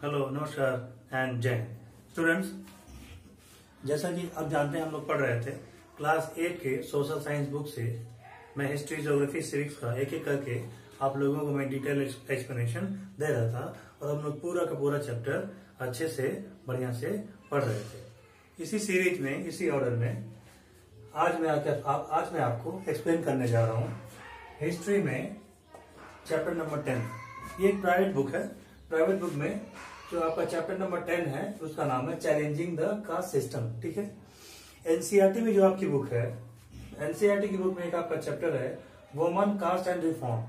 Hello, नमस्कार and जय Hind. Students, जैसा कि आप जानते हैं हम लोग पढ़ रहे थे क्लास 8 के सोशल साइंस बुक से मैं हिस्ट्री, ज्योग्राफी, सिविक्स का एक एक करके आप लोगों को मैं डिटेल एक्सप्लेनेशन दे रहा था और हम लोग पूरा का पूरा चैप्टर अच्छे से बढ़िया से पढ़ रहे थे। इसी सीरीज में, इसी ऑर्डर में आज मैं आपको एक्सप्लेन करने जा रहा हूँ हिस्ट्री में चैप्टर नंबर 10। ये एक प्राइवेट बुक है। प्राइवेट बुक में जो आपका चैप्टर नंबर 10 है उसका नाम है चैलेंजिंग द कास्ट सिस्टम। ठीक है। एनसीईआरटी में जो आपकी बुक है, एनसीईआरटी की बुक में एक आपका चैप्टर है वुमन कास्ट एंड रिफॉर्म।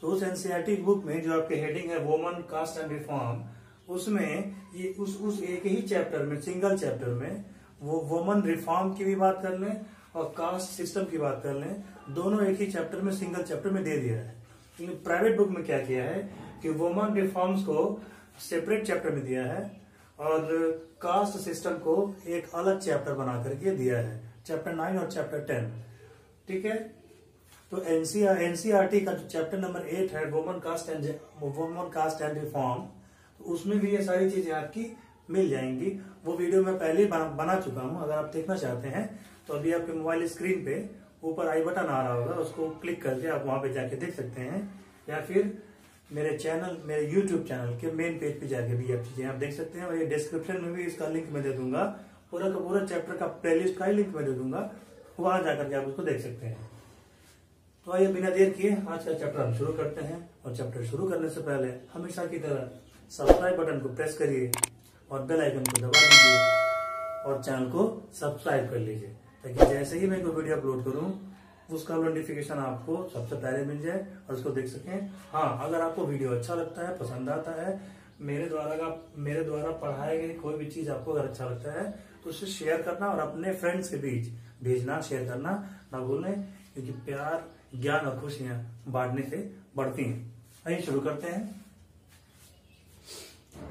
तो उस एनसीईआरटी बुक में जो आपके हेडिंग है वुमन कास्ट एंड रिफॉर्म, उसमें ये उस एक ही चैप्टर में, सिंगल चैप्टर में वो वुमन रिफॉर्म की भी बात कर लें और कास्ट सिस्टम की बात कर लें, दोनों एक ही चैप्टर में, सिंगल चैप्टर में दे दिया है। लेकिन प्राइवेट बुक में क्या किया है कि वुमन रिफॉर्म्स को सेपरेट चैप्टर में दिया है और कास्ट सिस्टम को एक अलग चैप्टर बना करके दिया है, चैप्टर 9 और चैप्टर 10। ठीक है। तो एनसीईआरटी का जो चैप्टर नंबर 8 है वुमन कास्ट एंड रिफॉर्म, तो उसमें भी ये सारी चीजें आपकी मिल जाएंगी। वो वीडियो मैं पहले ही बना चुका हूं। अगर आप देखना चाहते हैं तो अभी आपके मोबाइल स्क्रीन पे ऊपर आई बटन आ रहा होगा, उसको क्लिक करके आप वहां पे जाके देख सकते हैं, या फिर मेरे यूट्यूब चैनल के मेन पेज पे जाके भी आप चीजें आप देख सकते हैं। और ये डिस्क्रिप्शन में भी इसका लिंक मैं दे दूंगा, पूरा का पूरा चैप्टर का प्लेलिस्ट का ही लिंक मैं दे दूंगा, वहां जाकर के आप उसको देख सकते हैं। तो आइए बिना देर किए आज का चैप्टर हम शुरू करते हैं। और चैप्टर शुरू करने से पहले हमेशा की तरह सब्सक्राइब बटन को प्रेस करिए और बेल आइकन को दबा दीजिए और चैनल को सब्सक्राइब कर लीजिए, ताकि जैसे ही मैं कोई वीडियो अपलोड करूं उसका नोटिफिकेशन आपको सबसे पहले मिल जाए और उसको देख सकें। हाँ, अगर आपको वीडियो अच्छा लगता है, पसंद आता है, मेरे द्वारा पढ़ाए गए कोई भी चीज आपको अगर अच्छा लगता है तो उसे शेयर करना और अपने फ्रेंड्स के बीच भेजना, शेयर करना ना भूलें, क्योंकि प्यार, ज्ञान और खुशियां बांटने से बढ़ती हैं। आइए शुरू करते हैं।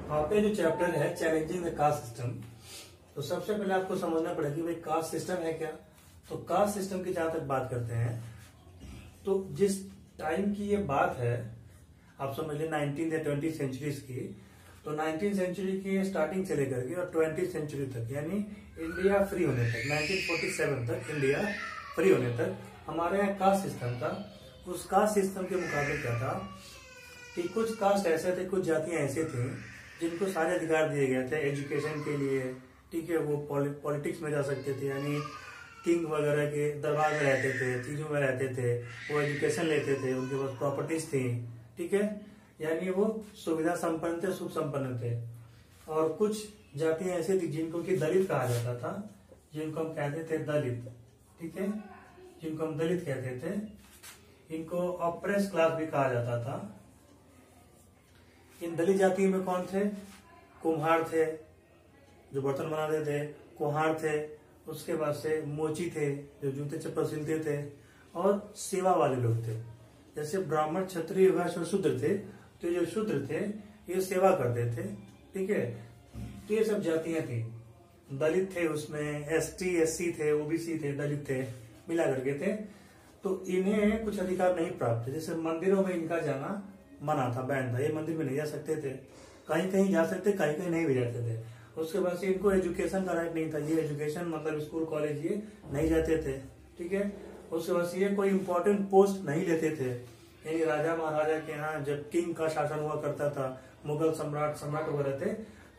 आपका जो चैप्टर है चैलेंजिंग द कास्ट सिस्टम, तो सबसे पहले आपको समझना पड़ेगा कि भाई कास्ट सिस्टम है क्या। तो कास्ट सिस्टम की जहां तक बात करते हैं तो जिस टाइम की ये बात है, आप समझ लें 19th या 20th सेंचुरीज की, तो 19th सेंचुरी की स्टार्टिंग से लेकर के और 20th सेंचुरी तक, यानी इंडिया फ्री होने तक, 1947 तक इंडिया फ्री होने तक हमारे यहाँ कास्ट सिस्टम था। उस कास्ट सिस्टम के मुकाबले क्या था कि कुछ कास्ट ऐसे थे, कुछ जातियां ऐसे थी जिनको सारे अधिकार दिए गए थे एजुकेशन के लिए। ठीक है। वो पॉलिटिक्स में जा सकते थे, यानी किंग वगैरह के दरबार में रहते थे, चीजों में रहते थे, वो एजुकेशन लेते थे, उनके पास प्रॉपर्टीज थी। ठीक है। यानी वो सुविधा संपन्न थे, सुख संपन्न थे। और कुछ जातियां ऐसी थी जिनको कि दलित कहा जाता था, जिनको हम कहते थे दलित। ठीक है। जिनको हम दलित कहते थे, इनको ऑप्रेस क्लास भी कहा जाता था। इन दलित जातियों में कौन थे? कुम्हार थे जो बर्तन बनाते थे, कुम्हार थे, उसके बाद से मोची थे जो जूते चप्पल सिलते थे, और सेवा वाले लोग थे, जैसे ब्राह्मण, क्षत्रिय, वैश्य और शूद्र थे। तो जो शूद्र थे ये सेवा करते थे। ठीक है। तो ये सब जातियां थी। दलित थे, उसमें एसटी, एससी थे, ओबीसी थे, दलित थे, मिला करके थे। तो इन्हें कुछ अधिकार नहीं प्राप्त थे। जैसे मंदिरों में इनका जाना मना था, बैन था, ये मंदिर में नहीं जा सकते थे, कहीं कहीं जा सकते, कहीं कहीं नहीं भी जाते थे। उसके बाद से इनको एजुकेशन का राइट नहीं था, ये एजुकेशन मतलब स्कूल, कॉलेज ये नहीं जाते थे। ठीक है। उसके बाद से ये कोई इंपॉर्टेंट पोस्ट नहीं लेते थे, यानी राजा महाराजा के यहाँ जब किंग का शासन हुआ करता था, मुगल सम्राट वगैरह थे,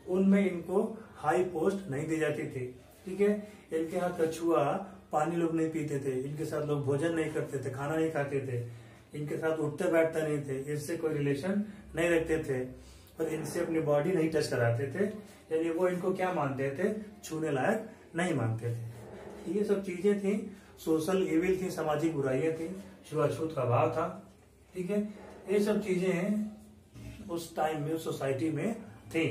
उनमें इनको हाई पोस्ट नहीं दी जाती थी। ठीक है। इनके यहाँ कछुआ पानी लोग नहीं पीते थे, इनके साथ लोग भोजन नहीं करते थे, खाना नहीं खाते थे, इनके साथ उठते बैठते नहीं थे, इससे कोई रिलेशन नहीं रखते थे, और इनसे अपनी बॉडी नहीं टच कराते थे, यानी वो इनको क्या मानते थे? छूने लायक नहीं मानते थे। ये सब चीजें थी, सोशल इविल थी, सामाजिक बुराइयां थी, छुआछूत का भाव था। ठीक है। ये सब चीजें उस टाइम में, उस सोसाइटी में थी।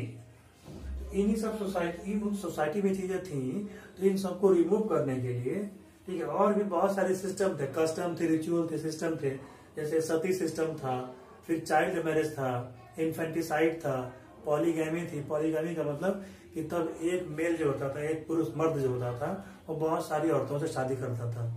इन्हीं सब सोसाइटी में चीजें थी, तो इन सबको रिमूव करने के लिए, ठीक है, और भी बहुत सारे सिस्टम थे, कस्टम थे, रिचुअल थे, सिस्टम थे। जैसे सती सिस्टम था, फिर चाइल्ड मैरिज था, इन्फेंटिसाइड था, पॉलीगैमी थी। पॉलीगैमी का मतलब कि तब एक मेल जो होता था, एक पुरुष मर्द जो होता था, वो बहुत सारी औरतों से शादी करता था।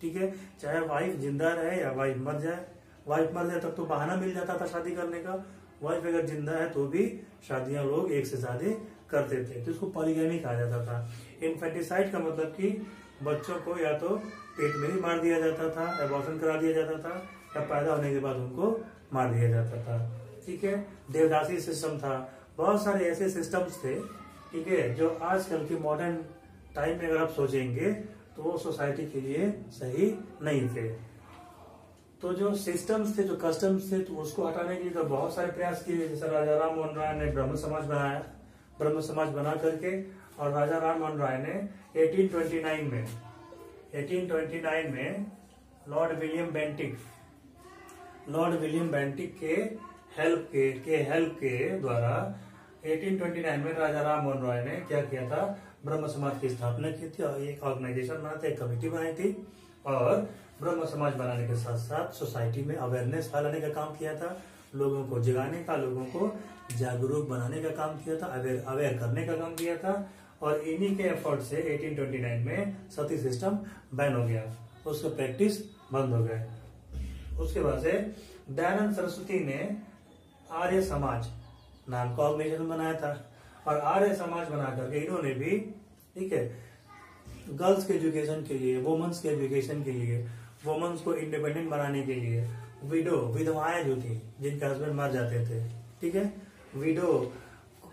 ठीक है। चाहे वाइफ जिंदा रहे या वाइफ मर जाए, तब तो बहाना मिल जाता था शादी करने का, वाइफ अगर जिंदा है तो भी शादियां लोग एक से शादी करते थे, तो इसको पॉलीगैमी कहा जाता था। इन्फेंटिसाइड का मतलब कि बच्चों को या तो पेट में ही मार दिया जाता था, एबॉर्शन करा दिया जाता था, या पैदा होने के बाद उनको मार दिया जाता था। ठीक है, देवदासी सिस्टम था, बहुत सारे ऐसे सिस्टम्स थे, ठीक है, जो आजकल की मॉडर्न टाइम में अगर आप सोचेंगे तो वो सोसाइटी के लिए सही नहीं थे। तो जो सिस्टम्स थे, जो कस्टम्स थे, तो उसको हटाने के लिए तो बहुत सारे प्रयास किए। जैसे राजा राम मोहन राय ने ब्रह्म समाज बनाया, ब्रह्म समाज बना करके, और राजा राम मोहन राय ने 1829 में लॉर्ड विलियम बेंटिक के हेल्प के द्वारा 1829 में राजा राम मोहन राय ने क्या किया था, ब्रह्म समाज की स्थापना की थी, और एक ऑर्गेनाइजेशन बना था, एक कमेटी बनाई थी, और ब्रह्म समाज बनाने के साथ साथ सोसाइटी में अवेयरनेस फैलाने का काम किया था, लोगों को जगाने का, लोगों को जागरूक बनाने का काम किया था, अवेयर करने का काम किया था। और इन्हीं के एफर्ट से 1829 में सती सिस्टम बैन हो गया, उसका प्रैक्टिस बंद हो गया। उसके बाद से दयानंद सरस्वती ने आर्य समाज नाम का ऑर्गेनाइजेशन बनाया था, और आर्य समाज बना करके इन्होंने भी, ठीक है, गर्ल्स के एजुकेशन के लिए, वुमेन्स के एजुकेशन के लिए, वुमेन्स को इंडिपेंडेंट बनाने के लिए, विधवाएं जो थी जिनके हस्बैंड मर जाते थे, ठीक है, विडो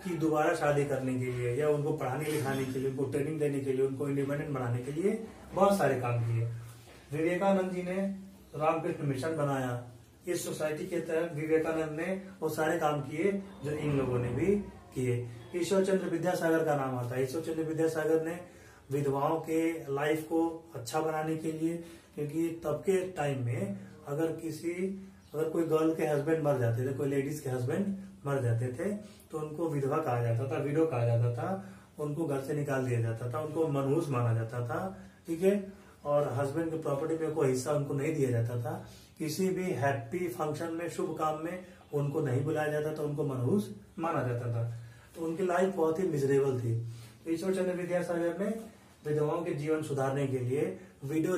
की दोबारा शादी करने के लिए, या उनको पढ़ाने लिखाने के लिए, उनको ट्रेनिंग देने के लिए, उनको इंडिपेंडेंट बनाने के लिए बहुत सारे काम किए। विवेकानंद जी ने रामकृष्ण मिशन बनाया, इस सोसाइटी के तहत विवेकानंद ने वो सारे काम किए जो इन लोगों ने भी किए। ईश्वर चंद्र विद्यासागर का नाम आता है। ईश्वर चंद्र विद्यासागर ने विधवाओं के लाइफ को अच्छा बनाने के लिए, क्योंकि तब के टाइम में अगर कोई गर्ल के हस्बैंड मर जाते थे, कोई लेडीज के हस्बैंड मर जाते थे, तो उनको विधवा कहा जाता था, विडो कहा जाता था, उनको घर से निकाल दिया जाता था, उनको मनहूस माना जाता था, ठीक है, और हस्बैंड की प्रॉपर्टी में कोई हिस्सा उनको नहीं दिया जाता था। किसी भी हैप्पी फंक्शन में, शुभ काम में उनको नहीं बुलाया जाता था, उनको मनहूस माना जाता था, तो उनकी लाइफ बहुत ही मिजरेबल थी। ईश्वर चंद्र विद्यासागर ने विधवाओं के जीवन सुधारने के लिए विडो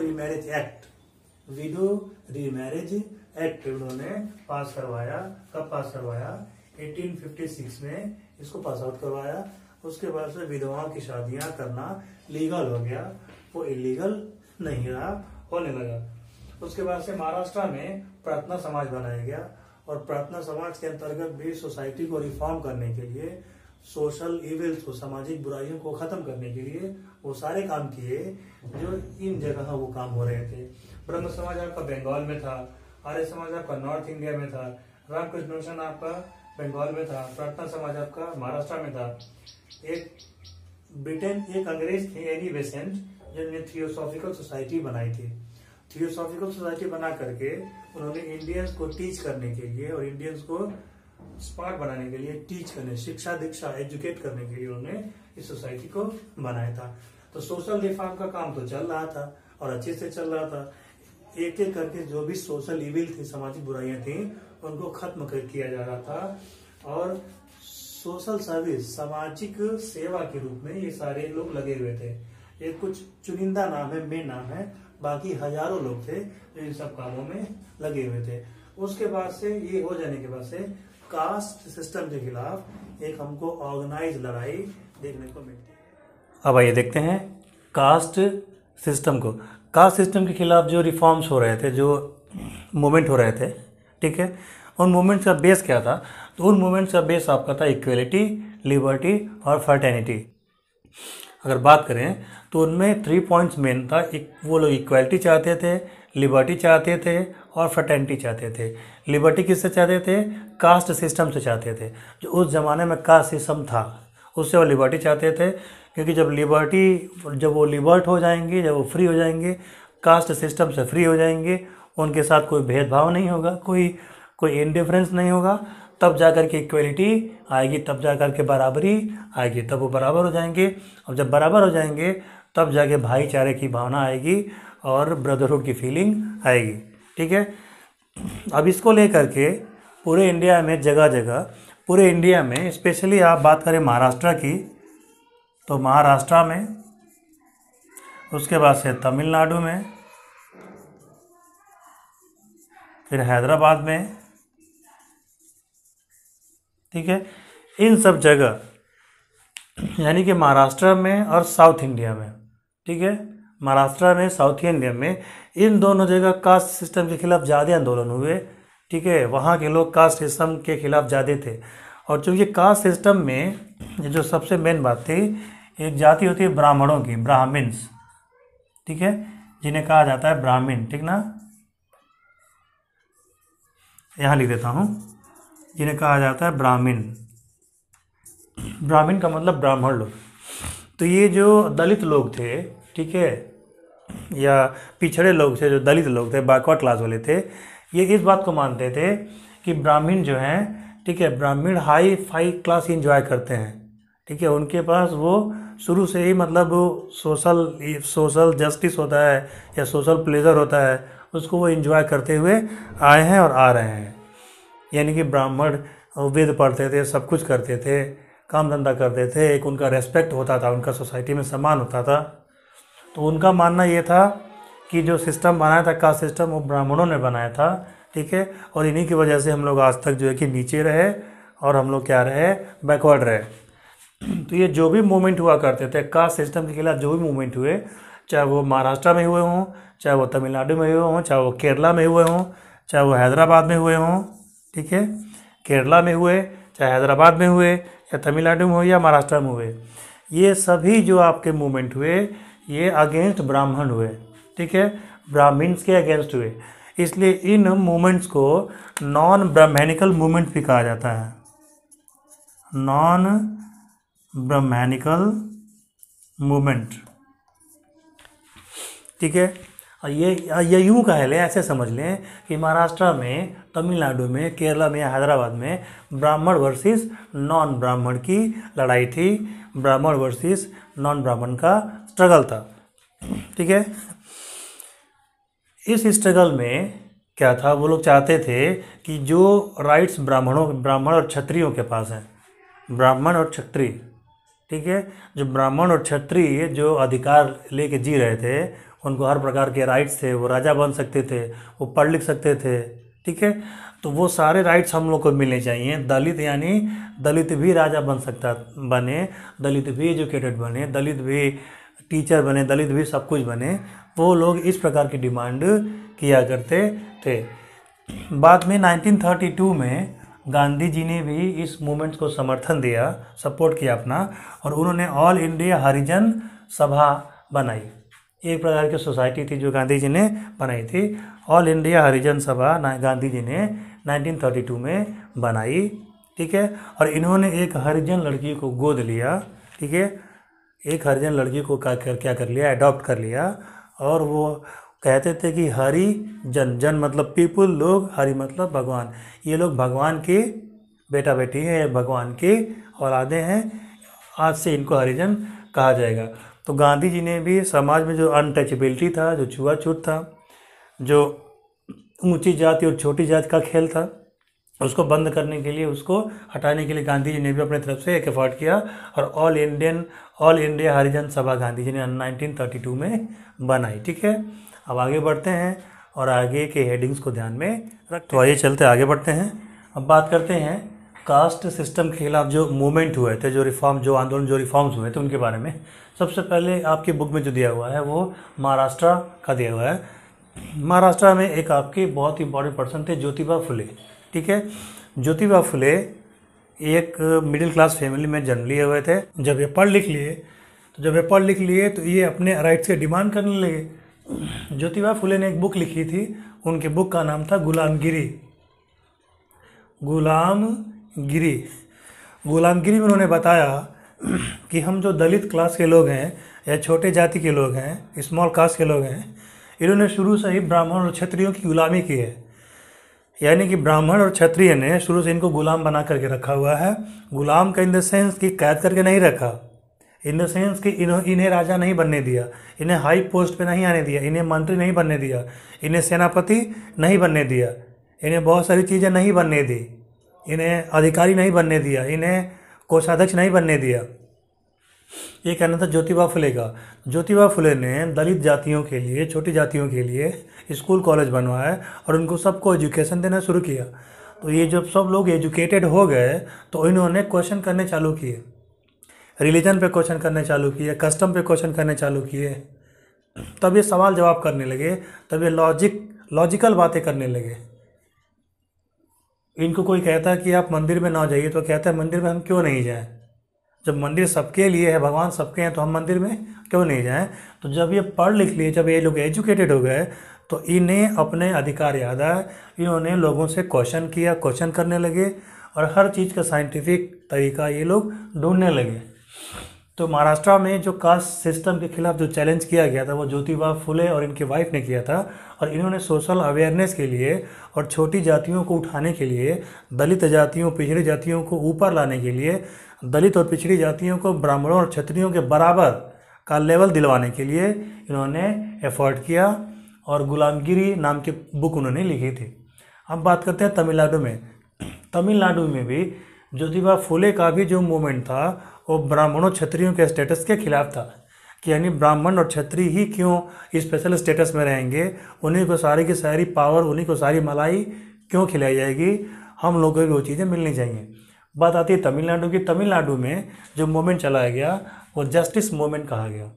रीमैरिज एक्ट उन्होंने पास करवाया। कब पास करवाया? 1856 में इसको पास आउट करवाया। उसके बाद से विधवाओं की शादियां करना लीगल हो गया, वो इलीगल नहीं रहा, होने लगा। उसके बाद से महाराष्ट्र में प्रार्थना समाज बनाया गया, और प्रार्थना समाज के अंतर्गत भी सोसाइटी को रिफॉर्म करने के लिए, सोशल इविल्स को, सामाजिक बुराइयों को खत्म करने के लिए वो सारे काम किए जो इन जगह वो काम हो रहे थे। ब्रह्म समाज आपका बंगाल में था, आर्य समाज आपका नॉर्थ इंडिया में था, रामकृष्ण मिशन आपका बंगाल में था, प्रार्थना समाज आपका महाराष्ट्र में था। एक अंग्रेज थे एनी बेसेंट, जिन्होंने थियोसॉफिकल सोसाइटी बनाई थी। थियोसॉफिकल सोसाइटी बना करके उन्होंने इंडियंस को टीच करने के लिए और इंडियंस को स्मार्ट बनाने के लिए, टीच करने, शिक्षा दीक्षा एजुकेट करने के लिए उन्होंने इस सोसाइटी को बनाया था। तो सोशल रिफॉर्म का काम तो चल रहा था और अच्छे से चल रहा था। एक एक करके जो भी सोशल इविल थी, सामाजिक बुराइयां थी, उनको खत्म किया जा रहा था। और सोशल सर्विस, सामाजिक सेवा के रूप में ये सारे लोग लगे हुए थे। ये कुछ चुनिंदा नाम है, मेन नाम है, बाकी हजारों लोग थे जो इन सब कामों में लगे हुए थे। उसके बाद से ये हो जाने के बाद से कास्ट सिस्टम के खिलाफ एक हमको ऑर्गेनाइज लड़ाई देखने को मिलती है। अब आइए देखते हैं कास्ट सिस्टम को। कास्ट सिस्टम के खिलाफ जो रिफॉर्म्स हो रहे थे, जो मूवमेंट हो रहे थे, ठीक है, उन मूवमेंट्स का बेस क्या था? तो उन मूवमेंट्स का बेस आपका था इक्वलिटी, लिबर्टी और फर्टेनिटी। अगर बात करें तो उनमें 3 पॉइंट्स मेन था। वो लोग इक्वलिटी चाहते थे, लिबर्टी चाहते थे और फ्रेटर्निटी चाहते थे। लिबर्टी किससे चाहते थे? कास्ट सिस्टम से चाहते थे। जो उस जमाने में कास्ट सिस्टम था उससे वो लिबर्टी चाहते थे, क्योंकि जब वो लिबर्ट हो जाएंगे, जब वो फ्री हो जाएंगे, कास्ट सिस्टम से फ्री हो जाएंगे, उनके साथ कोई भेदभाव नहीं होगा, कोई इंडिफरेंस नहीं होगा, तब जाकर के इक्वलिटी आएगी, तब जाकर के बराबरी आएगी, तब वो बराबर हो जाएंगे। और जब बराबर हो जाएंगे तब जाके भाईचारे की भावना आएगी और ब्रदरहुड की फीलिंग आएगी, ठीक है। अब इसको लेकर के पूरे इंडिया में जगह जगह, पूरे इंडिया में स्पेशली आप बात करें महाराष्ट्र की, तो महाराष्ट्र में, उसके बाद से तमिलनाडु में, फिर हैदराबाद में, ठीक है। इन सब जगह यानी कि महाराष्ट्र में और साउथ इंडिया में, ठीक है, महाराष्ट्र में साउथ इंडिया में इन दोनों जगह कास्ट सिस्टम के खिलाफ ज़्यादा आंदोलन हुए, ठीक है। वहाँ के लोग कास्ट सिस्टम के खिलाफ ज़्यादा थे। और चूँकि कास्ट सिस्टम में जो सबसे मेन बात थी, एक जाति होती है ब्राह्मणों की, ब्राह्मिन्स, ठीक है, जिन्हें कहा जाता है ब्राह्मण, ठीक ना, यहाँ लिख देता हूँ, जिन्हें कहा जाता है ब्राह्मण। ब्राह्मण का मतलब ब्राह्मण लोग। तो ये जो दलित लोग थे, ठीक है, या पिछड़े लोग थे, जो दलित लोग थे, बैकवर्ड क्लास वाले थे, ये इस बात को मानते थे कि ब्राह्मण जो हैं, ठीक है, ब्राह्मण हाई फाई क्लास इंजॉय करते हैं, ठीक है, उनके पास वो शुरू से ही मतलब सोशल जस्टिस होता है या सोशल प्लेजर होता है, उसको वो इंजॉय करते हुए आए हैं और आ रहे हैं। यानी कि ब्राह्मण वेद पढ़ते थे, सब कुछ करते थे, काम धंधा करते थे, एक उनका रेस्पेक्ट होता था, उनका सोसाइटी में सम्मान होता था। तो उनका मानना ये था कि जो सिस्टम बनाया था, कास्ट सिस्टम, वो ब्राह्मणों ने बनाया था, ठीक है, और इन्हीं की वजह से हम लोग आज तक जो है कि नीचे रहे और हम लोग क्या रहे, बैकवर्ड रहे। तो ये जो भी मूवमेंट हुआ करते थे कास्ट सिस्टम के खिलाफ, जो भी मूवमेंट हुए, चाहे वो महाराष्ट्र में हुए हों, चाहे वो तमिलनाडु में हुए हों, चाहे वो केरला में हुए हों, चाहे वो हैदराबाद में हुए हों, ठीक है, केरला में हुए, चाहे हैदराबाद में हुए, या तमिलनाडु में हुए, या महाराष्ट्र में हुए, ये सभी जो आपके मूवमेंट हुए, ये अगेंस्ट ब्राह्मण हुए, ठीक है, ब्राह्मण्स के अगेंस्ट हुए। इसलिए इन मूवमेंट्स को नॉन ब्राह्मणिकल मूवमेंट भी कहा जाता है, नॉन ब्राह्मणिकल मूवमेंट, ठीक है। और ये यूँ कह लें, ऐसे समझ लें कि महाराष्ट्र में, तमिलनाडु में, केरला में, हैदराबाद में ब्राह्मण वर्सेस नॉन ब्राह्मण की लड़ाई थी, ब्राह्मण वर्सेस नॉन ब्राह्मण का स्ट्रगल था, ठीक है। इस स्ट्रगल में क्या था, वो लोग चाहते थे कि जो राइट्स ब्राह्मण और क्षत्रियों के पास हैं, ब्राह्मण और क्षत्रिय, ठीक है, जो ब्राह्मण और क्षत्रिय जो अधिकार लेके जी रहे थे, उनको हर प्रकार के राइट्स थे, वो राजा बन सकते थे, वो पढ़ लिख सकते थे, ठीक है, तो वो सारे राइट्स हम लोग को मिलने चाहिए। दलित यानी दलित भी राजा बने, दलित भी एजुकेटेड बने, दलित भी टीचर बने, दलित भी सब कुछ बने, वो लोग इस प्रकार की डिमांड किया करते थे। बाद में 1932 में गांधी जी ने भी इस मूवमेंट को समर्थन दिया, सपोर्ट किया अपना, और उन्होंने ऑल इंडिया हरिजन सभा बनाई। एक प्रकार की सोसाइटी थी जो गांधी जी ने बनाई थी, ऑल इंडिया हरिजन सभा गांधी जी ने 1932 में बनाई, ठीक है। और इन्होंने एक हरिजन लड़की को गोद लिया, ठीक है, एक हरिजन लड़की को क्या कर लिया, अडॉप्ट कर लिया, और वो कहते थे कि हरि जन मतलब पीपुल, लोग, हरि मतलब भगवान, ये लोग भगवान की बेटा बेटी हैं, भगवान की औलादे हैं, आज से इनको हरिजन कहा जाएगा। तो गांधी जी ने भी समाज में जो अनटचेबिलिटी था, जो छुआछूत था, जो ऊंची जाति और छोटी जाति का खेल था, उसको बंद करने के लिए, उसको हटाने के लिए गांधी जी ने भी अपने तरफ से एक एफर्ट किया, और ऑल इंडिया हरिजन सभा गांधी जी ने 1932 में बनाई, ठीक है। अब आगे बढ़ते हैं और आगे के हेडिंग्स को ध्यान में रखते, तो आइए चलते आगे बढ़ते हैं। अब बात करते हैं कास्ट सिस्टम के खिलाफ जो मूवमेंट हुए थे, जो रिफॉर्म्स हुए थे, उनके बारे में। सबसे पहले आपकी बुक में जो दिया हुआ है वो महाराष्ट्र का दिया हुआ है। महाराष्ट्र में एक आपके बहुत ही इंपॉर्टेंट पर्सन थे, ज्योतिबा फुले, ठीक है। ज्योतिबा फुले एक मिडिल क्लास फैमिली में जन्म लिए हुए थे। जब ये पढ़ लिख लिए तो ये अपने राइट्स के डिमांड करने लगे। ज्योतिबा फुले ने एक बुक लिखी थी, उनके बुक का नाम था गुलामगिरी में उन्होंने बताया कि हम जो दलित क्लास के लोग हैं या छोटे जाति के लोग हैं, स्मॉल कास्ट के लोग हैं, इन्होंने शुरू से ही ब्राह्मण और क्षत्रियों की गुलामी की है। यानी कि ब्राह्मण और क्षत्रिय ने शुरू से इनको गुलाम बना करके रखा हुआ है। गुलाम का इन द सेंस कि कैद करके नहीं रखा, इन द सेंस कि इन्हें राजा नहीं बनने दिया, इन्हें हाई पोस्ट पे नहीं आने दिया, इन्हें मंत्री नहीं बनने दिया, इन्हें सेनापति नहीं बनने दिया, इन्हें बहुत सारी चीज़ें नहीं बनने दी, इन्हें अधिकारी नहीं बनने दिया, इन्हें कोषाध्यक्ष नहीं बनने दिया। ये कहना था ज्योतिबा फुले का। ज्योतिबा फुले ने दलित जातियों के लिए, छोटी जातियों के लिए स्कूल कॉलेज बनवाए और उनको सबको एजुकेशन देना शुरू किया। तो ये जब सब लोग एजुकेटेड हो गए तो इन्होंने क्वेश्चन करने चालू किए, रिलीजन पे क्वेश्चन करने चालू किए, कस्टम पे क्वेश्चन करने चालू किए। तब ये सवाल जवाब करने लगे, तब ये लॉजिकल बातें करने लगे। इनको कोई कहता है कि आप मंदिर में ना जाइए तो कहता है मंदिर में हम क्यों नहीं जाएं, जब मंदिर सबके लिए है, भगवान सबके हैं, तो हम मंदिर में क्यों नहीं जाएं। तो जब ये पढ़ लिख लिए, जब ये लोग एजुकेटेड हो गए तो इन्हें अपने अधिकार याद आए, इन्होंने लोगों से क्वेश्चन किया, क्वेश्चन करने लगे और हर चीज़ का साइंटिफिक तरीका ये लोग ढूंढने लगे। तो महाराष्ट्र में जो कास्ट सिस्टम के खिलाफ जो चैलेंज किया गया था वो ज्योतिबा फुले और इनकी वाइफ ने किया था। और इन्होंने सोशल अवेयरनेस के लिए और छोटी जातियों को उठाने के लिए, दलित जातियों, पिछड़ी जातियों को ऊपर लाने के लिए, दलित और पिछड़ी जातियों को ब्राह्मणों और क्षत्रियों के बराबर का लेवल दिलवाने के लिए इन्होंने एफर्ट किया और गुलामगिरी नाम की बुक उन्होंने लिखी थी। अब बात करते हैं तमिलनाडु में। तमिलनाडु में भी ज्योतिबा फुले का भी जो मूवमेंट था वो ब्राह्मणों क्षत्रियों के स्टेटस के खिलाफ था कि यानी ब्राह्मण और क्षत्रिय ही क्यों स्पेशल स्टेटस में रहेंगे, उन्हीं को सारी की सारी पावर, उन्हीं को सारी मलाई क्यों खिलाई जाएगी, हम लोगों को भी वो चीज़ें मिलनी चाहिए। बात आती है तमिलनाडु की। तमिलनाडु में जो मूवमेंट चलाया गया वो जस्टिस मूवमेंट कहा गया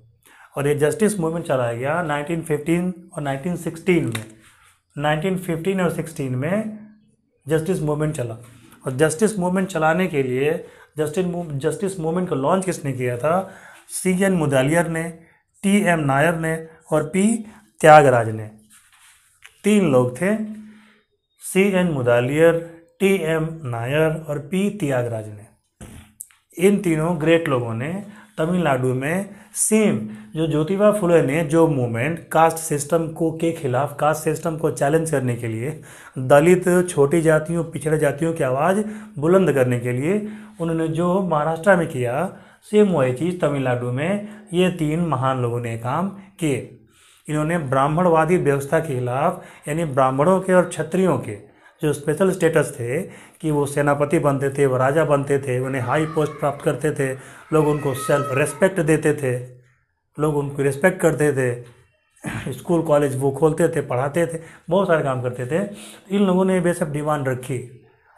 और ये जस्टिस मूवमेंट चलाया गया 1915 और 1916 में। 1915 और 16 में जस्टिस मूवमेंट चला और जस्टिस मूवमेंट चलाने के लिए जस्टिस मूवमेंट को लॉन्च किसने किया था? CN मुदालियर ने, TM नायर ने और P त्यागराज ने। 3 लोग थे, CN मुदालियर, TM नायर और P त्यागराज ने। इन तीनों ग्रेट लोगों ने तमिलनाडु में सेम जो ज्योतिबा फुले ने जो मूवमेंट कास्ट सिस्टम को के खिलाफ, कास्ट सिस्टम को चैलेंज करने के लिए, दलित, छोटी जातियों, पिछड़े जातियों की आवाज़ बुलंद करने के लिए उन्होंने जो महाराष्ट्र में किया, सेम वही चीज़ तमिलनाडु में ये 3 महान लोगों ने काम किए। इन्होंने ब्राह्मणवादी व्यवस्था के खिलाफ, यानी ब्राह्मणों के और क्षत्रियों के जो स्पेशल स्टेटस थे कि वो सेनापति बनते थे, वो राजा बनते थे, उन्हें हाई पोस्ट प्राप्त करते थे, लोग उनको सेल्फ रेस्पेक्ट देते थे, लोग उनको रिस्पेक्ट करते थे, स्कूल कॉलेज वो खोलते थे, पढ़ाते थे, बहुत सारे काम करते थे। इन लोगों ने ये सब डिमांड रखी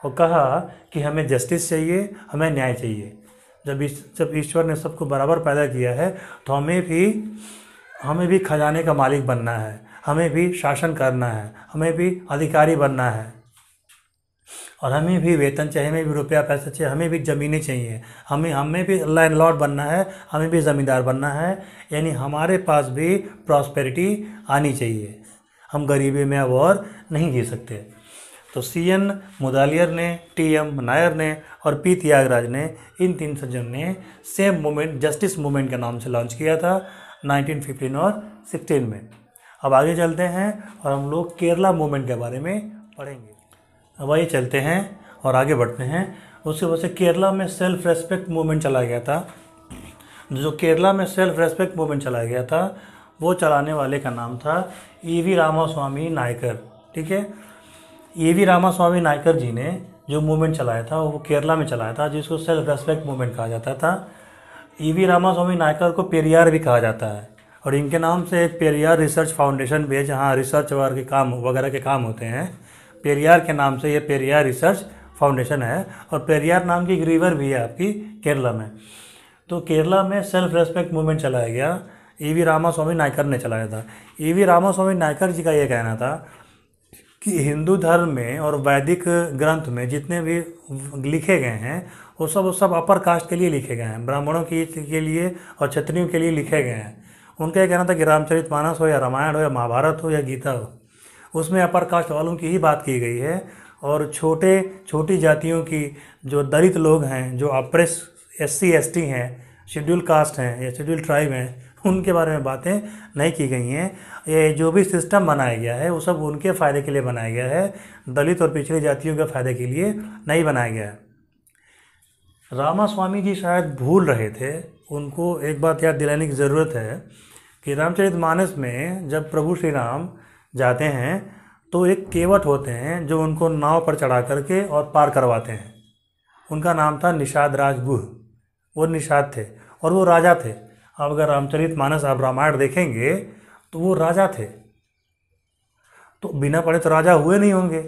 और कहा कि हमें जस्टिस चाहिए, हमें न्याय चाहिए। जब ईश्वर ने सबको बराबर पैदा किया है तो हमें भी खजाने का मालिक बनना है, हमें भी शासन करना है, हमें भी अधिकारी बनना है और हमें भी वेतन चाहिए, हमें भी रुपया पैसा चाहिए, हमें भी ज़मीनें चाहिए, हमें भी लैंडलॉर्ड बनना है, हमें भी ज़मींदार बनना है। यानी हमारे पास भी प्रॉस्पेरिटी आनी चाहिए, हम गरीबी में अब और नहीं जी सकते। तो CN मुदालियर ने, TM नायर ने और P त्यागराज ने, इन 3 सज्जन ने सेम मूवमेंट जस्टिस मूवमेंट के नाम से लॉन्च किया था 1915 और 16 में। अब आगे चलते हैं और हम लोग केरला मूवमेंट के बारे में पढ़ेंगे। अब आइए चलते हैं और आगे बढ़ते हैं। उसके वजह से केरला में सेल्फ रेस्पेक्ट मूवमेंट चला गया था। जो केरला में सेल्फ रेस्पेक्ट मूवमेंट चलाया गया था वो चलाने वाले का नाम था EV रामास्वामी नायकर। ठीक है, EV रामास्वामी नायकर जी ने जो मूवमेंट चलाया था वो केरला में चलाया था, जिसको सेल्फ रेस्पेक्ट मूवमेंट कहा जाता था। EV रामास्वामी नायकर को पेरियार भी कहा जाता है और इनके नाम से एक पेरियार रिसर्च फाउंडेशन भी है जहाँ रिसर्च वगैरह के काम होते हैं। पेरियार के नाम से ये पेरियार रिसर्च फाउंडेशन है और पेरियार नाम की एक रिवर भी है आपकी केरला में। तो केरला में सेल्फ रेस्पेक्ट मूवमेंट चलाया गया, EV रामास्वामी नायकर ने चलाया था। EV रामास्वामी नायकर जी का ये कहना था कि हिंदू धर्म में और वैदिक ग्रंथ में जितने भी लिखे गए हैं वो सब अपर कास्ट के लिए लिखे गए हैं, ब्राह्मणों के लिए और क्षत्रियों के लिए लिखे गए हैं। उनका ये कहना था कि रामचरितमानस हो या रामायण हो या महाभारत हो या गीता हो, उसमें अपर कास्ट वालों की ही बात की गई है और छोटी जातियों की जो दलित लोग हैं, जो अप्रेस SC ST हैं, शेड्यूल कास्ट हैं या शेड्यूल ट्राइब हैं, उनके बारे में बातें नहीं की गई हैं। ये जो भी सिस्टम बनाया गया है वो सब उनके फ़ायदे के लिए बनाया गया है, दलित और पिछड़ी जातियों के फ़ायदे के लिए नहीं बनाया गया है। रामास्वामी जी शायद भूल रहे थे, उनको एक बात याद दिलाने की ज़रूरत है कि रामचरितमानस में जब प्रभु श्री राम जाते हैं तो एक केवट होते हैं जो उनको नाव पर चढ़ा करके और पार करवाते हैं। उनका नाम था निषाद राज गुह। वो निषाद थे और वो राजा थे। अब अगर रामचरितमानस आप रामायण देखेंगे तो वो राजा थे, तो बिना पढ़े तो राजा हुए नहीं होंगे।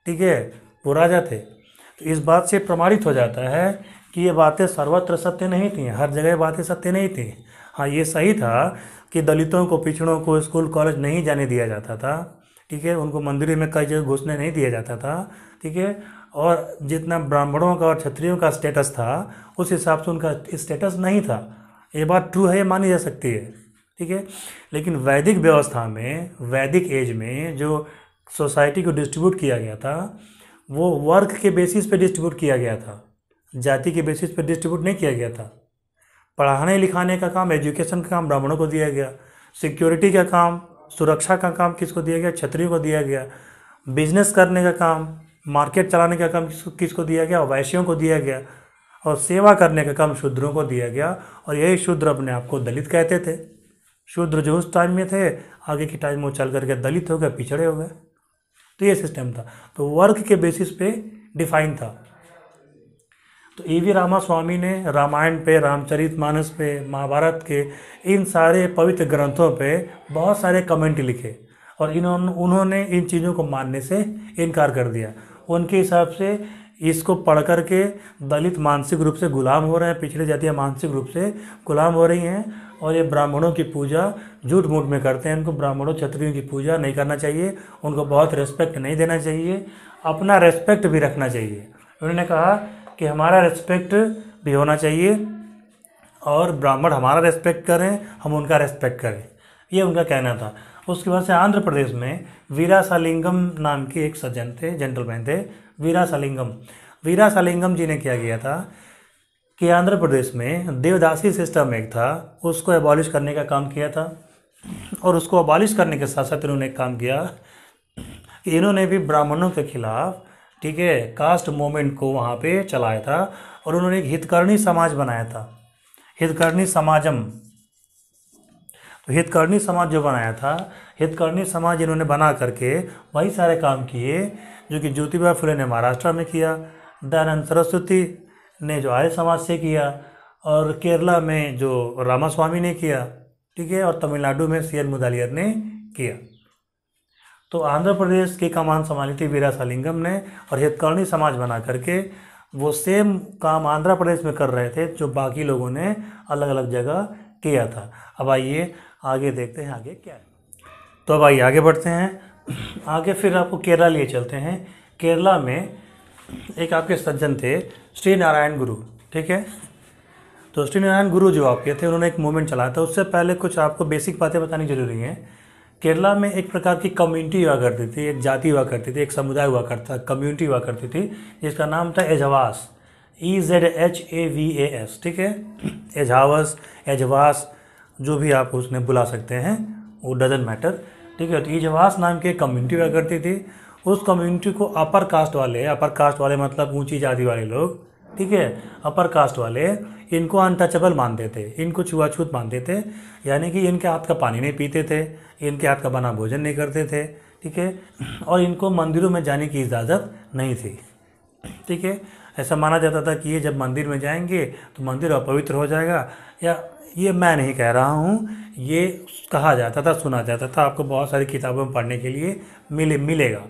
ठीक है, वो राजा थे। तो इस बात से प्रमाणित हो जाता है कि ये बातें सर्वत्र सत्य नहीं थी, हर जगह बातें सत्य नहीं थी। हाँ, ये सही था कि दलितों को, पिछड़ों को स्कूल कॉलेज नहीं जाने दिया जाता था, ठीक है, उनको मंदिर में कई जगह घुसने नहीं दिया जाता था, ठीक है, और जितना ब्राह्मणों का और क्षत्रियों का स्टेटस था उस हिसाब से उनका स्टेटस नहीं था। ये बात ट्रू है, ये मानी जा सकती है, ठीक है। लेकिन वैदिक व्यवस्था में, वैदिक एज में जो सोसाइटी को डिस्ट्रीब्यूट किया गया था वो वर्क के बेसिस पे डिस्ट्रीब्यूट किया गया था, जाति के बेसिस पे डिस्ट्रीब्यूट नहीं किया गया था। पढ़ाने लिखाने का काम, एजुकेशन का काम ब्राह्मणों को दिया गया, सिक्योरिटी का काम, सुरक्षा का काम किसको दिया गया? क्षत्रियों को दिया गया। बिजनेस करने का काम, मार्केट चलाने का काम किसको दिया गया? वैश्यों को दिया गया। और सेवा करने का काम शूद्रों को दिया गया, और यही शूद्र अपने आप को दलित कहते थे। शूद्र जो उस टाइम में थे, आगे के टाइम में चल करके दलित हो गए, पिछड़े हो गए। तो ये सिस्टम था, तो वर्ग के बेसिस पे डिफाइन था। तो ईवी रामास्वामी ने रामायण पे, रामचरितमानस पे, महाभारत के इन सारे पवित्र ग्रंथों पे बहुत सारे कमेंट लिखे, और उन्होंने इन चीज़ों को मानने से इनकार कर दिया। उनके हिसाब से इसको पढ़ कर के दलित मानसिक रूप से गुलाम हो रहे हैं, पिछड़ी जातियाँ मानसिक रूप से गुलाम हो रही हैं, और ये ब्राह्मणों की पूजा झूठ मूठ में करते हैं। इनको ब्राह्मणों क्षत्रियों की पूजा नहीं करना चाहिए, उनको बहुत रेस्पेक्ट नहीं देना चाहिए, अपना रेस्पेक्ट भी रखना चाहिए। उन्होंने कहा कि हमारा रेस्पेक्ट भी होना चाहिए, और ब्राह्मण हमारा रेस्पेक्ट करें, हम उनका रेस्पेक्ट करें, ये उनका कहना था। उसके बाद से आंध्र प्रदेश में वीरासालिंगम नाम के एक सज्जन थे, जेंटलमैन थे, वीरासालिंगम जी ने क्या किया था कि आंध्र प्रदेश में देवदासी सिस्टम एक था, उसको एबॉलिश करने का काम किया था। और उसको एबॉलिश करने के साथ साथ इन्होंने एक काम किया कि इन्होंने भी ब्राह्मणों के खिलाफ, ठीक है, कास्ट मूवमेंट को वहाँ पे चलाया था, और उन्होंने एक हितकर्णी समाज बनाया था, हितकर्णी समाजम। तो हितकर्णी समाज जो बनाया था, हितकर्णी समाज इन्होंने बना करके वही सारे काम किए जो कि ज्योतिबा फुले ने महाराष्ट्र में किया, दयानंद सरस्वती ने जो आर्य समाज से किया, और केरला में जो रामास्वामी ने किया, ठीक है, और तमिलनाडु में सी एन मुदालियर ने किया। तो आंध्र प्रदेश की कमान संभाली थी वीरासालिंगम ने, और हितकर्णी समाज बना करके वो सेम काम आंध्र प्रदेश में कर रहे थे जो बाकी लोगों ने अलग अलग जगह किया था। अब आइए आगे देखते हैं आगे क्या है। तो अब आइए आगे बढ़ते हैं। आगे फिर आपको केरला लिए चलते हैं। केरला में एक आपके सज्जन थे श्री नारायण गुरु, ठीक है। तो श्री नारायण गुरु जो आपके थे, उन्होंने एक मूवमेंट चलाया था। उससे पहले कुछ आपको बेसिक बातें बतानी जरूरी हैं। केरला में एक प्रकार की कम्युनिटी हुआ करती थी, एक जाति हुआ करती थी, एक समुदाय हुआ करता, कम्युनिटी हुआ करती थी, जिसका नाम था एझवास, EZHAVAS, ठीक है। एझावस, एझवास, जो भी आप उसने बुला सकते हैं, वो डजेंट मैटर, ठीक है। तो एझवास नाम की एक कम्युनिटी हुआ करती थी। उस कम्युनिटी को अपर कास्ट वाले मतलब ऊंची जाति वाले लोग, ठीक है, अपर कास्ट वाले, इनको अनटचेबल मानते थे, इनको छुआछूत मानते थे, यानी कि इनके हाथ का पानी नहीं पीते थे, इनके हाथ का बना भोजन नहीं करते थे, ठीक है, और इनको मंदिरों में जाने की इजाज़त नहीं थी, ठीक है। ऐसा माना जाता था कि ये जब मंदिर में जाएंगे तो मंदिर अपवित्र हो जाएगा, या ये मैं नहीं कह रहा हूँ, ये कहा जाता था, सुना जाता था, आपको बहुत सारी किताबों में पढ़ने के लिए मिलेगा।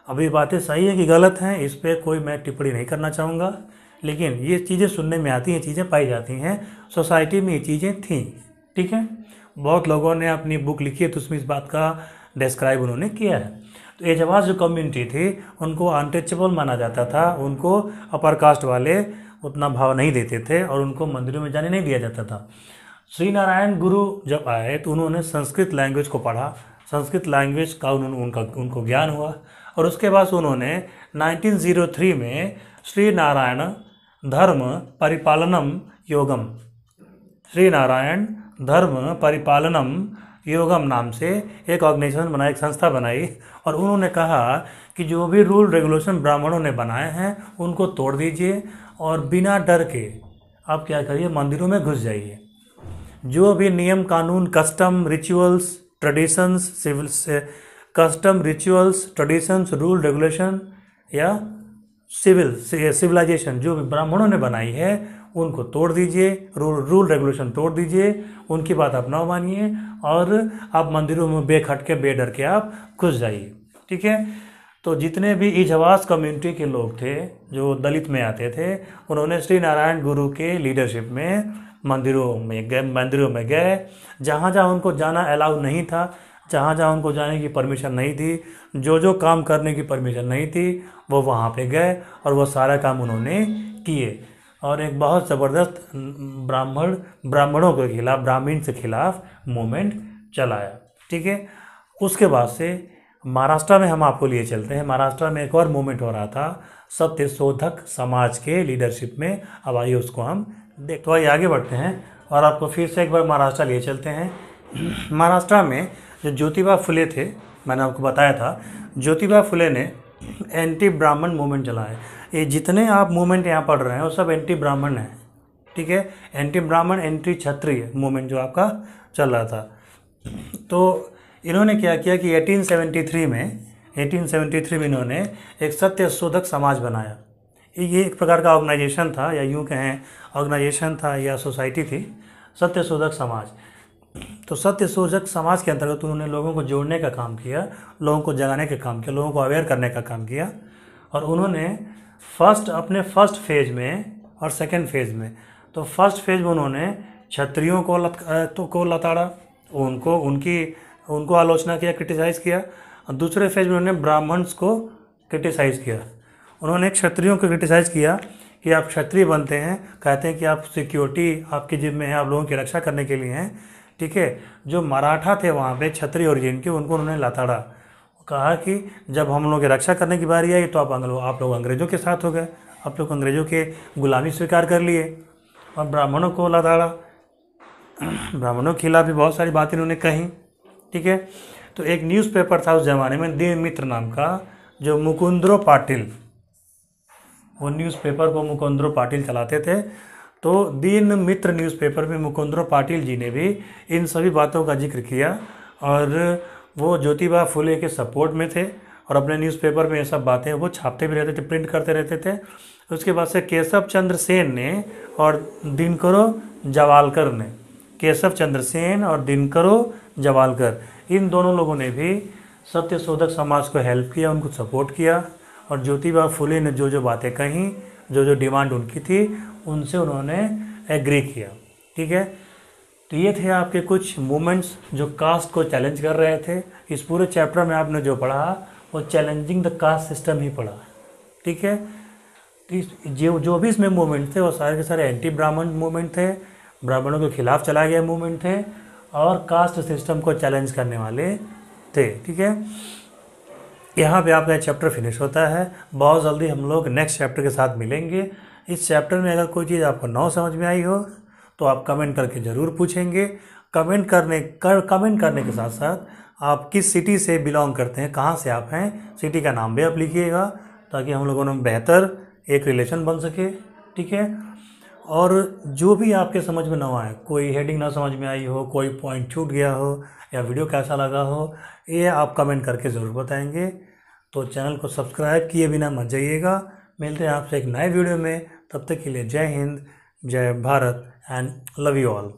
अब ये बातें सही है कि गलत हैं, इस पर कोई मैं टिप्पणी नहीं करना चाहूँगा, लेकिन ये चीज़ें सुनने में आती हैं, चीज़ें पाई जाती हैं, सोसाइटी में ये चीज़ें थीं, ठीक है। बहुत लोगों ने अपनी बुक लिखी है तो उसमें इस बात का डिस्क्राइब उन्होंने किया है। तो एझवास जो कम्युनिटी थी उनको अनटचेबल माना जाता था, उनको अपर कास्ट वाले उतना भाव नहीं देते थे, और उनको मंदिरों में जाने नहीं दिया जाता था। श्री नारायण गुरु जब आए तो उन्होंने संस्कृत लैंग्वेज को पढ़ा, संस्कृत लैंग्वेज का उनको ज्ञान हुआ, और उसके बाद उन्होंने 1903 में श्री नारायण धर्म परिपालनम योगम, श्री नारायण धर्म परिपालनम योगम नाम से एक ऑर्गेनाइजेशन बनाई, एक संस्था बनाई, और उन्होंने कहा कि जो भी रूल रेगुलेशन ब्राह्मणों ने बनाए हैं उनको तोड़ दीजिए, और बिना डर के आप क्या करिए, मंदिरों में घुस जाइए। जो भी नियम कानून, custom rituals traditions, rule regulation या सिविलाइजेशन जो भी ब्राह्मणों ने बनाई है उनको तोड़ दीजिए, रूल रेगुलेशन तोड़ दीजिए, उनकी बात आप ना मानिए, और आप मंदिरों में बेखटके बेडर के आप घुस जाइए, ठीक है। तो जितने भी इजवास कम्युनिटी के लोग थे जो दलित में आते थे, उन्होंने श्री नारायण गुरु के लीडरशिप में मंदिरों में गए। जहाँ जहाँ उनको जाना अलाउ नहीं था, जहाँ जहाँ उनको जाने की परमिशन नहीं थी, जो काम करने की परमिशन नहीं थी, वो वहाँ पे गए और वो सारा काम उन्होंने किए। और एक बहुत ज़बरदस्त ब्राह्मणों के खिलाफ, ब्राह्मण के खिलाफ मूवमेंट चलाया। ठीक है, उसके बाद से महाराष्ट्र में हम आपको लिए चलते हैं। महाराष्ट्र में एक और मूवमेंट हो रहा था सत्यशोधक समाज के लीडरशिप में। अब आइए उसको हम देख, तो आइए आगे बढ़ते हैं और आपको फिर से एक बार महाराष्ट्र लिए चलते हैं। महाराष्ट्र में जो ज्योतिबा फुले थे, मैंने आपको बताया था, ज्योतिबा फुले ने एंटी ब्राह्मण मूवमेंट चलाया। ये जितने आप मूवमेंट यहाँ पढ़ रहे हैं वो सब एंटी ब्राह्मण हैं। ठीक है, एंटी ब्राह्मण, एंटी क्षत्रिय मूवमेंट जो आपका चल रहा था। तो इन्होंने क्या किया कि 1873 में इन्होंने एक सत्यशोधक समाज बनाया। ये एक प्रकार का ऑर्गेनाइजेशन था, या यूँ कहें ऑर्गेनाइजेशन था या सोसाइटी थी, सत्यशोधक समाज। तो सत्यशोधक समाज के अंतर्गत उन्होंने लोगों को जोड़ने का काम किया, लोगों को जगाने का काम किया, लोगों को अवेयर करने का काम किया। और उन्होंने अपने फर्स्ट फेज में और सेकंड फेज में, तो फर्स्ट फेज में उन्होंने क्षत्रियों को लताड़ा, उनको आलोचना किया, क्रिटिसाइज़ किया। और दूसरे फेज में उन्होंने ब्राह्मण्स को क्रिटिसाइज़ किया। उन्होंने क्षत्रियों को क्रिटिसाइज़ किया कि आप क्षत्रिय बनते हैं, कहते हैं कि आप सिक्योरिटी आपके जिम्मे है, आप लोगों की रक्षा करने के लिए हैं। ठीक है, जो मराठा थे वहाँ पे क्षत्रिय ओरिजिन के, उनको उन्होंने लताड़ा, कहा कि जब हम लोगों की रक्षा करने की बारी आई तो आप लोग अंग्रेज़ों के साथ हो गए, आप लोग अंग्रेज़ों के गुलामी स्वीकार कर लिए। और ब्राह्मणों को लताड़ा, ब्राह्मणों के खिलाफ भी बहुत सारी बातें उन्होंने कही। ठीक है, तो एक न्यूज़पेपर था उस ज़माने में दीन मित्र नाम का, जो मुकुंदराव पाटिल, वो न्यूज़पेपर को मुकुंदराव पाटिल चलाते थे। तो दीन मित्र न्यूज़पेपर में मुकुंदराव पाटिल जी ने भी इन सभी बातों का जिक्र किया और वो ज्योतिबा फुले के सपोर्ट में थे और अपने न्यूज़पेपर में ये सब बातें वो छापते भी रहते थे, प्रिंट करते रहते थे। उसके बाद से केशव चंद्र सेन ने और दिनकरो जवालकर, इन दोनों लोगों ने भी सत्यशोधक समाज को हेल्प किया, उनको सपोर्ट किया। और ज्योतिबा फुले ने जो बातें कहीं, जो डिमांड उनकी थी, उनसे उन्होंने एग्री किया। ठीक है, तो ये थे आपके कुछ मूवमेंट्स जो कास्ट को चैलेंज कर रहे थे। इस पूरे चैप्टर में आपने जो पढ़ा वो चैलेंजिंग द कास्ट सिस्टम ही पढ़ा। ठीक है, तो जो भी इसमें मूवमेंट थे वो सारे के सारे एंटी ब्राह्मण मूवमेंट थे, ब्राह्मणों के खिलाफ चलाए गए मूवमेंट थे और कास्ट सिस्टम को चैलेंज करने वाले थे। ठीक है, यहाँ पे आपका चैप्टर फिनिश होता है। बहुत जल्दी हम लोग नेक्स्ट चैप्टर के साथ मिलेंगे। इस चैप्टर में अगर कोई चीज़ आपको ना समझ में आई हो तो आप कमेंट करके ज़रूर पूछेंगे। कमेंट करने के साथ साथ आप किस सिटी से बिलोंग करते हैं, कहाँ से आप हैं, सिटी का नाम भी आप लिखिएगा, ताकि हम लोगों में बेहतर एक रिलेशन बन सके। ठीक है, और जो भी आपके समझ में ना आए, कोई हेडिंग ना समझ में आई हो, कोई पॉइंट छूट गया हो या वीडियो कैसा लगा हो, ये आप कमेंट करके ज़रूर बताएंगे। तो चैनल को सब्सक्राइब किए बिना मत जाइएगा। मिलते हैं आपसे एक नए वीडियो में, तब तक के लिए जय हिंद, जय Bharat and love you all.